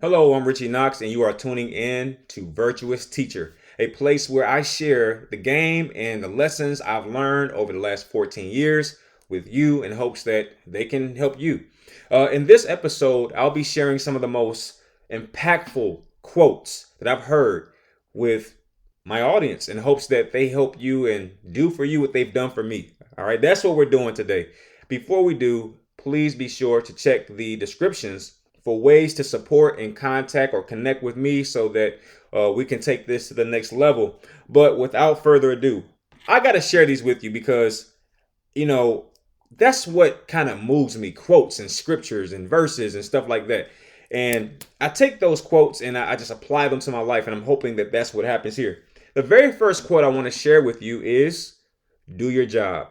Hello, I'm Ritchie Knox, and you are tuning in to Virtuous Teacher, a place where I share the game and the lessons I've learned over the last 14 years with you in hopes that they can help you. In this episode, I'll be sharing some of the most impactful quotes that I've heard with my audience in hopes that they help you and do for you what they've done for me. All right, that's what we're doing today. Before we do, please be sure to check the descriptions for ways to support and contact or connect with me so that we can take this to the next level. But without further ado, I got to share these with you because, that's what kind of moves me, quotes and scriptures and verses and stuff like that. And I take those quotes and I just apply them to my life, and I'm hoping that that's what happens here. The very first quote I want to share with you is, do your job.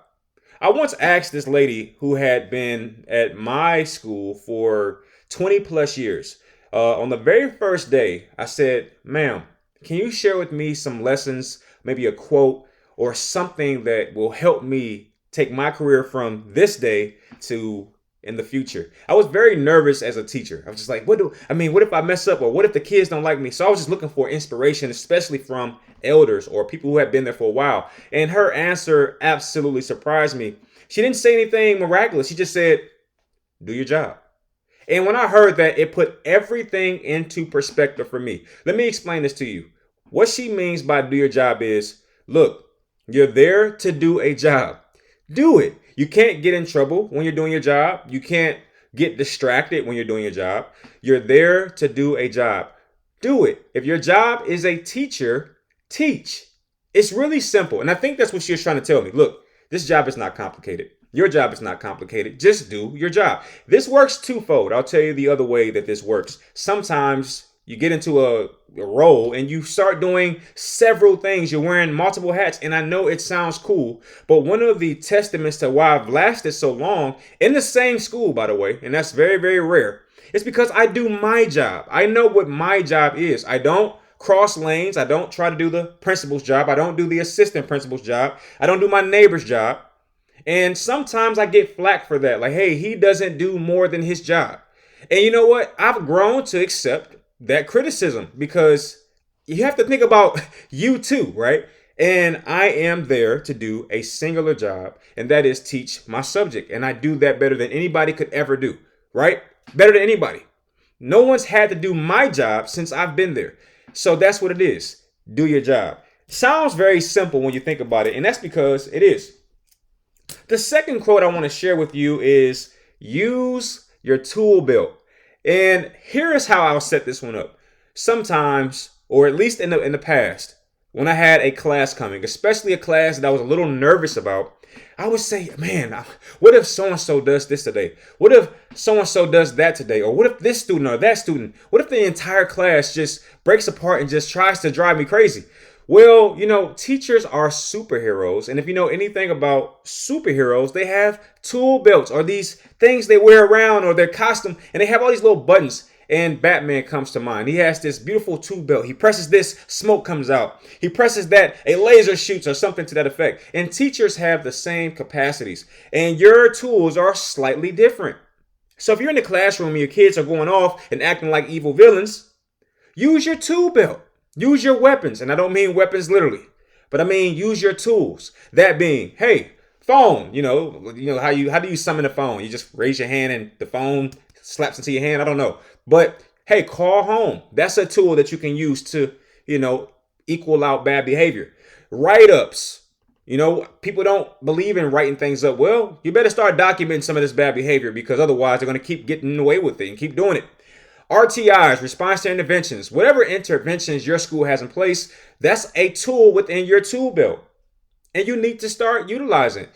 I once asked this lady who had been at my school for 20 plus years. On the very first day, I said, ma'am, can you share with me some lessons, maybe a quote or something that will help me take my career from this day to in the future? I was very nervous as a teacher. I was just like, what if I mess up, or what if the kids don't like me? So I was just looking for inspiration, especially from elders or people who have been there for a while. And her answer absolutely surprised me. She didn't say anything miraculous. She just said, do your job. And when I heard that, it put everything into perspective for me. Let me explain this to you. What she means by do your job is, look, you're there to do a job. Do it. You can't get in trouble when you're doing your job. You can't get distracted when you're doing your job. You're there to do a job. Do it. If your job is a teacher, teach. It's really simple. And I think that's what she was trying to tell me. Look, this job is not complicated. Your job is not complicated. Just do your job. This works twofold. I'll tell you the other way that this works. Sometimes you get into a role and you start doing several things. You're wearing multiple hats. And I know it sounds cool, but one of the testaments to why I've lasted so long in the same school, by the way, and that's very, very rare, it's because I do my job. I know what my job is. I don't cross lanes. I don't try to do the principal's job. I don't do the assistant principal's job. I don't do my neighbor's job. And sometimes I get flack for that. Like, hey, he doesn't do more than his job. And you know what? I've grown to accept that criticism because you have to think about you too, right? And I am there to do a singular job, and that is teach my subject. And I do that better than anybody could ever do, right? Better than anybody. No one's had to do my job since I've been there. So that's what it is. Do your job. Sounds very simple when you think about it, and that's because it is. The second quote I want to share with you is use your tool belt. And here is how I'll set this one up. Sometimes, or at least in the past, when I had a class coming, especially a class that I was a little nervous about, I would say, man, what if so-and-so does this today? What if so-and-so does that today? Or what if this student or that student, what if the entire class just breaks apart and just tries to drive me crazy? Well, teachers are superheroes. And if you know anything about superheroes, they have tool belts or these things they wear around or their costume, and they have all these little buttons. And Batman comes to mind. He has this beautiful tool belt. He presses this, smoke comes out. He presses that, a laser shoots or something to that effect. And teachers have the same capacities. And your tools are slightly different. So if you're in the classroom and your kids are going off and acting like evil villains, use your tool belt. Use your weapons, and I don't mean weapons literally, but I mean use your tools. That being, hey, phone. How do you summon a phone? You just raise your hand and the phone slaps into your hand. I don't know, but hey, call home. That's a tool that you can use to equal out bad behavior. Write-ups. People don't believe in writing things up. Well, you better start documenting some of this bad behavior because otherwise they're going to keep getting away with it and keep doing it. RTIs, response to interventions, whatever interventions your school has in place, that's a tool within your tool belt. And you need to start utilizing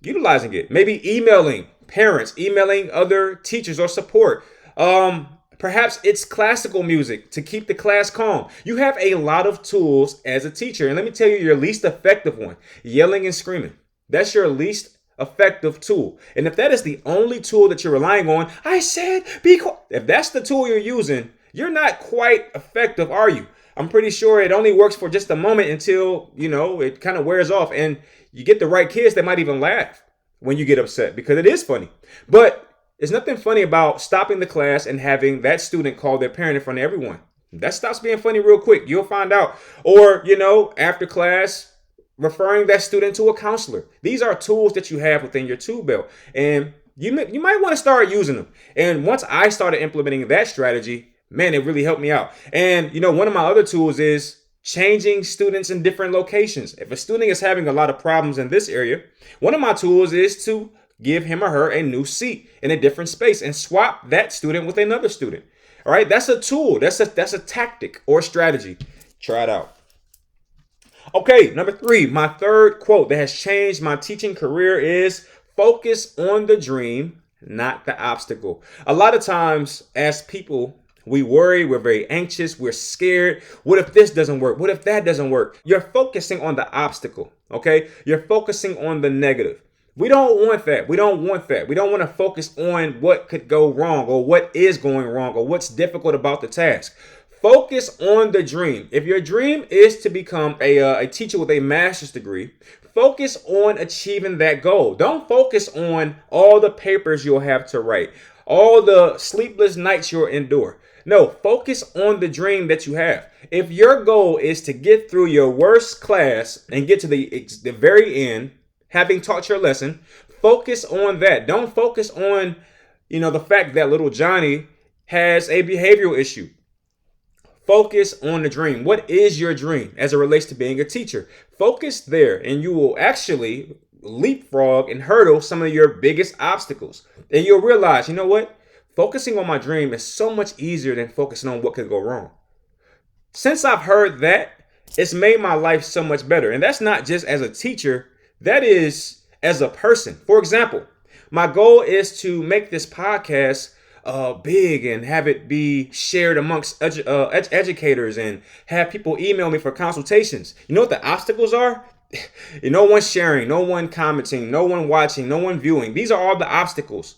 it. Maybe emailing parents, emailing other teachers or support. Perhaps it's classical music to keep the class calm. You have a lot of tools as a teacher. And let me tell you your least effective one, yelling and screaming. That's your least effective tool. And if that is the only tool that you're relying on, I said, be quiet. If that's the tool you're using, you're not quite effective, are you? I'm pretty sure it only works for just a moment until, it kind of wears off and you get the right kids that might even laugh when you get upset because it is funny. But There's nothing funny about stopping the class and having that student call their parent in front of everyone. That stops being funny real quick. You'll find out. Or, after class, referring that student to a counselor. These are tools that you have within your tool belt. And you might want to start using them. And once I started implementing that strategy, man, it really helped me out. And, one of my other tools is changing students in different locations. If a student is having a lot of problems in this area, one of my tools is to give him or her a new seat in a different space and swap that student with another student. All right, that's a tool. That's a tactic or strategy. Try it out. Okay, number 3, my third quote that has changed my teaching career is focus on the dream, not the obstacle. A lot of times as people, we worry, we're very anxious, we're scared. What if this doesn't work? What if that doesn't work? You're focusing on the obstacle, okay? You're focusing on the negative. We don't want that. We don't want to focus on what could go wrong or what is going wrong or what's difficult about the task. Focus on the dream. If your dream is to become a teacher with a master's degree, focus on achieving that goal. Don't focus on all the papers you'll have to write, all the sleepless nights you'll endure. No, focus on the dream that you have. If your goal is to get through your worst class and get to the very end, having taught your lesson, focus on that. Don't focus on, the fact that little Johnny has a behavioral issue. Focus on the dream. What is your dream as it relates to being a teacher? Focus there and you will actually leapfrog and hurdle some of your biggest obstacles. And you'll realize, focusing on my dream is so much easier than focusing on what could go wrong. Since I've heard that, it's made my life so much better. And that's not just as a teacher, that is as a person. For example, my goal is to make this podcast big and have it be shared amongst educators and have people email me for consultations. You know what the obstacles are? No one sharing, no one commenting, no one watching, no one viewing. These are all the obstacles.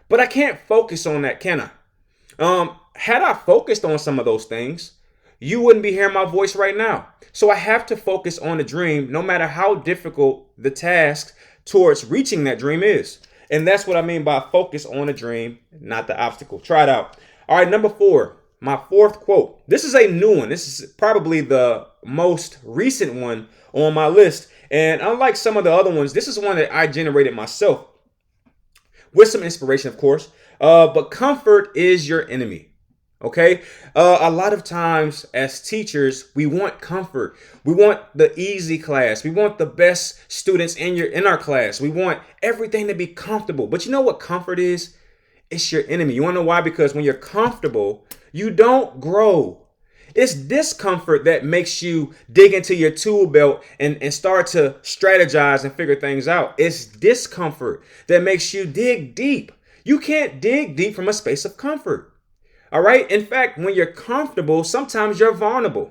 But I can't focus on that, can I? Had I focused on some of those things, you wouldn't be hearing my voice right now. So I have to focus on the dream, no matter how difficult the task towards reaching that dream is. And that's what I mean by focus on the dream, not the obstacle. Try it out. All right, number 4, my fourth quote. This is a new one. This is probably the most recent one on my list. And unlike some of the other ones, this is one that I generated myself with some inspiration, of course. But comfort is your enemy. Okay. A lot of times as teachers, we want comfort. We want the easy class. We want the best students in our class. We want everything to be comfortable. But you know what comfort is? It's your enemy. You want to know why? Because when you're comfortable, you don't grow. It's discomfort that makes you dig into your tool belt and start to strategize and figure things out. It's discomfort that makes you dig deep. You can't dig deep from a space of comfort. All right. In fact, when you're comfortable, sometimes you're vulnerable.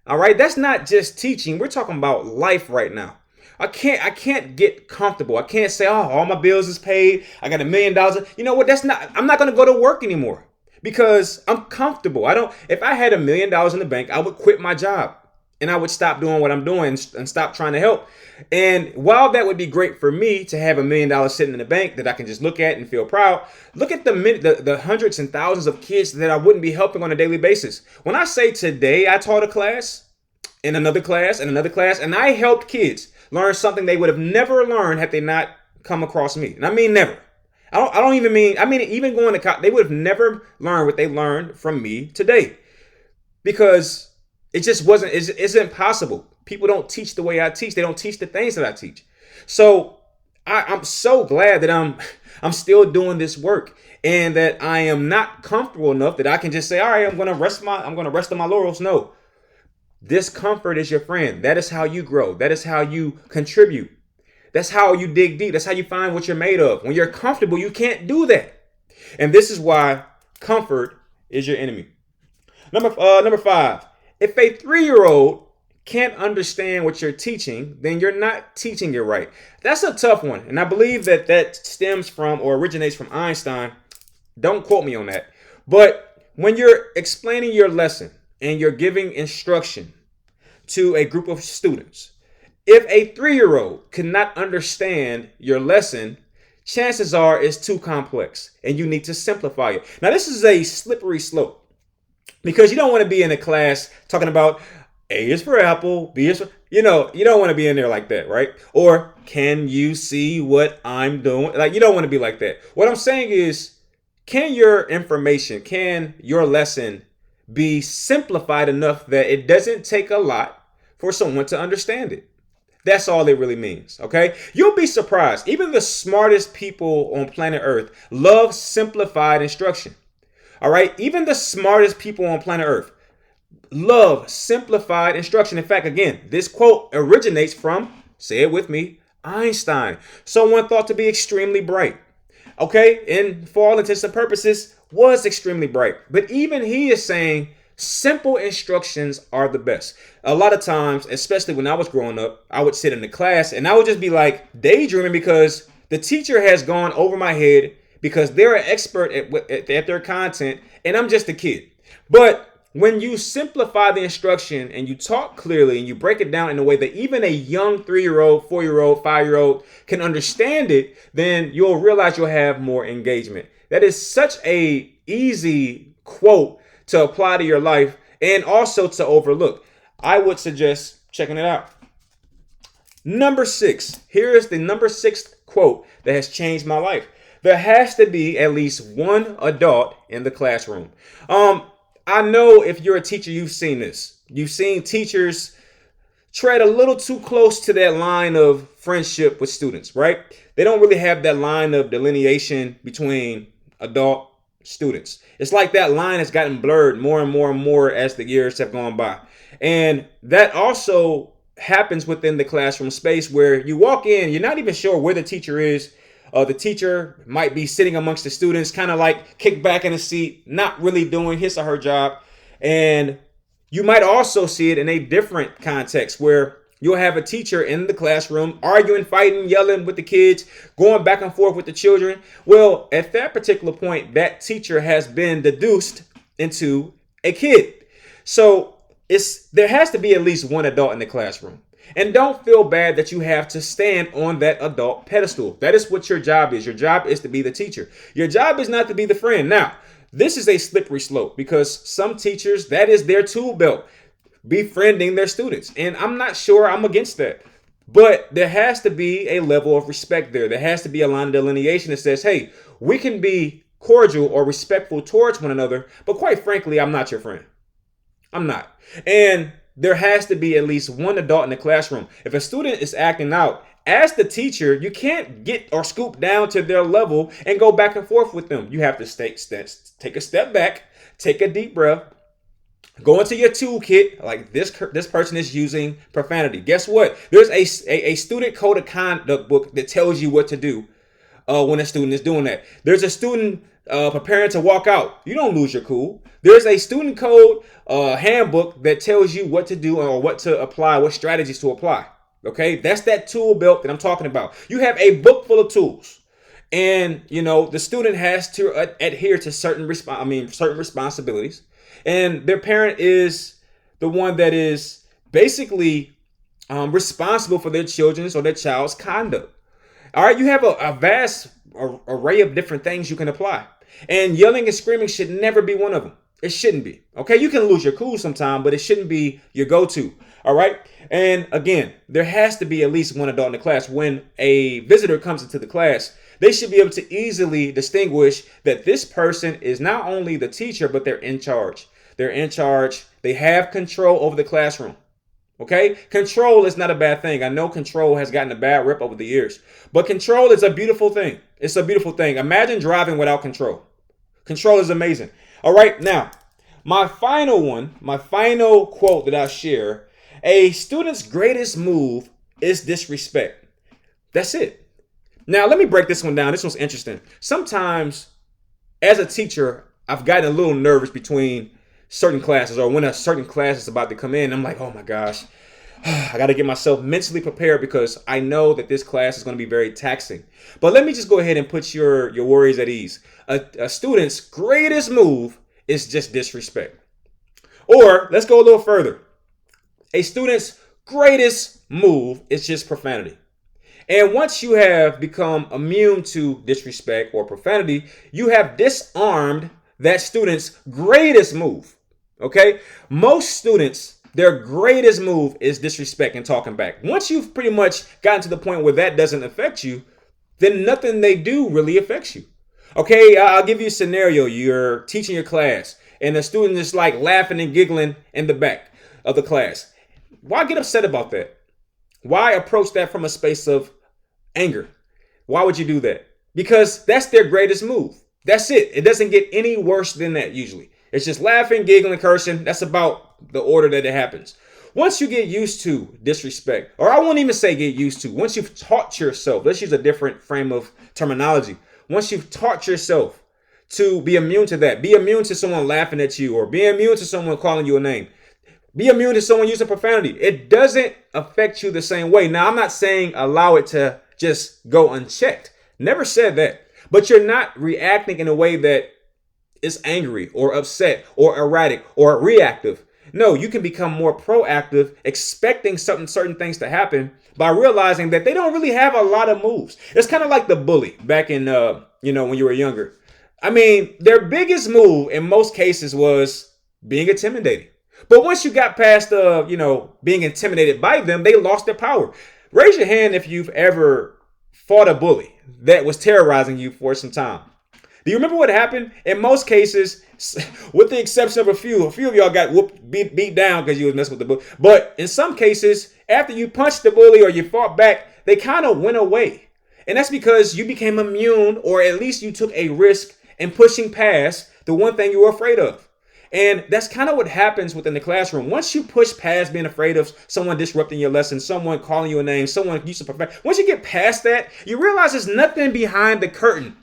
All right. That's not just teaching. We're talking about life right now. I can't get comfortable. I can't say, oh, all my bills is paid. I got $1 million. You know what? I'm not going to go to work anymore because I'm comfortable. If I had $1 million in the bank, I would quit my job and I would stop doing what I'm doing and stop trying to help. And while that would be great for me to have $1 million sitting in the bank that I can just look at and feel proud, look at the hundreds and thousands of kids that I wouldn't be helping on a daily basis. When I say today I taught a class and another class and another class, and I helped kids learn something they would have never learned had they not come across me. And I mean never. I mean even going to college, they would have never learned what they learned from me today because it just isn't possible. People don't teach the way I teach. They don't teach the things that I teach. So I'm so glad that I'm still doing this work and that I am not comfortable enough that I can just say, all right, I'm going to rest on my laurels. No, discomfort is your friend. That is how you grow. That is how you contribute. That's how you dig deep. That's how you find what you're made of. When you're comfortable, you can't do that. And this is why comfort is your enemy. Number 5, if a 3-year-old can't understand what you're teaching, then you're not teaching it right. That's a tough one. And I believe that stems from or originates from Einstein. Don't quote me on that. But when you're explaining your lesson and you're giving instruction to a group of students, if a 3-year-old cannot understand your lesson, chances are it's too complex and you need to simplify it. Now, this is a slippery slope because you don't want to be in a class talking about A is for apple, B is for, you don't want to be in there like that, right? Or can you see what I'm doing? Like, you don't want to be like that. What I'm saying is, can your information, can your lesson be simplified enough that it doesn't take a lot for someone to understand it? That's all it really means, okay? You'll be surprised. Even the smartest people on planet Earth love simplified instruction, all right? Even the smartest people on planet Earth love simplified instruction. In fact, again, this quote originates from, say it with me, Einstein, someone thought to be extremely bright, okay? And for all intents and purposes, was extremely bright. But even he is saying simple instructions are the best. A lot of times, especially when I was growing up, I would sit in the class and I would just be like daydreaming because the teacher has gone over my head because they're an expert at their content and I'm just a kid. But when you simplify the instruction and you talk clearly and you break it down in a way that even a young 3-year-old, 4-year-old, 5-year-old can understand it, then you'll realize you'll have more engagement. That is such a easy quote to apply to your life and also to overlook. I would suggest checking it out. Number 6. Here is the number 6 quote that has changed my life. There has to be at least one adult in the classroom. I know if you're a teacher, you've seen this. You've seen teachers tread a little too close to that line of friendship with students, right? They don't really have that line of delineation between adult students. It's like that line has gotten blurred more and more and more as the years have gone by. And that also happens within the classroom space where you walk in, you're not even sure where the teacher is. The teacher might be sitting amongst the students, kind of like kicked back in a seat, not really doing his or her job. And you might also see it in a different context where you'll have a teacher in the classroom arguing, fighting, yelling with the kids, going back and forth with the children. Well, at that particular point, that teacher has been deduced into a kid. So there has to be at least one adult in the classroom. And don't feel bad that you have to stand on that adult pedestal. That is what your job is. Your job is to be the teacher. Your job is not to be the friend. Now, this is a slippery slope because some teachers, that is their tool belt, befriending their students. And I'm not sure I'm against that. But there has to be a level of respect there. There has to be a line of delineation that says, hey, we can be cordial or respectful towards one another, but quite frankly, I'm not your friend. I'm not. And there has to be at least one adult in the classroom. If a student is acting out, as the teacher, you can't get or scoop down to their level and go back and forth with them. You have to take a step back, take a deep breath, go into your toolkit. Like this person is using profanity. Guess what? There's a student code of conduct book that tells you what to do when a student is doing that. There's a student preparing to walk out. You don't lose your cool. There's a student code handbook that tells you what to do or what to apply, what strategies to apply. Okay, that's that tool belt that I'm talking about. You have a book full of tools, and the student has to adhere to certain responsibilities, and their parent is the one that is basically responsible for their children's or their child's conduct. All right, you have a vast array of different things you can apply. And yelling and screaming should never be one of them. It shouldn't be. Okay, you can lose your cool sometime, but it shouldn't be your go-to. All right. And again, there has to be at least one adult in the class. When a visitor comes into the class, they should be able to easily distinguish that this person is not only the teacher, but they're in charge. They're in charge. They have control over the classroom. Okay, control is not a bad thing. I know control has gotten a bad rep over the years, but control is a beautiful thing. It's a beautiful thing. Imagine driving without control. Control is amazing. All right, now, my final quote that I share, a student's greatest move is disrespect. That's it. Now, let me break this one down. This one's interesting. Sometimes, as a teacher, I've gotten a little nervous between certain classes, or when a certain class is about to come in, I'm like, oh my gosh, I got to get myself mentally prepared because I know that this class is going to be very taxing. But let me just go ahead and put your worries at ease. A student's greatest move is just disrespect. Or let's go a little further. A student's greatest move is just profanity. And once you have become immune to disrespect or profanity, you have disarmed that student's greatest move. Okay? Most students, their greatest move is disrespect and talking back. Once you've pretty much gotten to the point where that doesn't affect you, then nothing they do really affects you. Okay, I'll give you a scenario. You're teaching your class and the student is like laughing and giggling in the back of the class. Why get upset about that? Why approach that from a space of anger? Why would you do that? Because that's their greatest move. That's it. It doesn't get any worse than that usually. It's just laughing, giggling, cursing. That's about the order that it happens. Once you get used to disrespect, or I won't even say get used to, once you've taught yourself, let's use a different frame of terminology. Once you've taught yourself to be immune to that, be immune to someone laughing at you or be immune to someone calling you a name, be immune to someone using profanity, it doesn't affect you the same way. Now, I'm not saying allow it to just go unchecked. Never said that. But you're not reacting in a way that is angry or upset or erratic or reactive. No, you can become more proactive, expecting certain things to happen by realizing that they don't really have a lot of moves. It's kind of like the bully back in, when you were younger. I mean, their biggest move in most cases was being intimidating. But once you got past, being intimidated by them, they lost their power. Raise your hand if you've ever fought a bully that was terrorizing you for some time. Do you remember what happened? In most cases, with the exception of a few of y'all got beat down because you was messing with the bully. But in some cases, after you punched the bully or you fought back, they kind of went away. And that's because you became immune, or at least you took a risk in pushing past the one thing you were afraid of. And that's kind of what happens within the classroom. Once you push past being afraid of someone disrupting your lesson, someone calling you a name, someone using profanity, once you get past that, you realize there's nothing behind the curtain.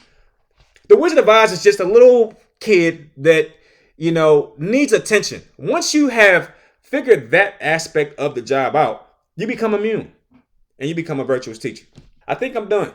The Wizard of Oz is just a little kid that, needs attention. Once you have figured that aspect of the job out, you become immune and you become a virtuous teacher. I think I'm done.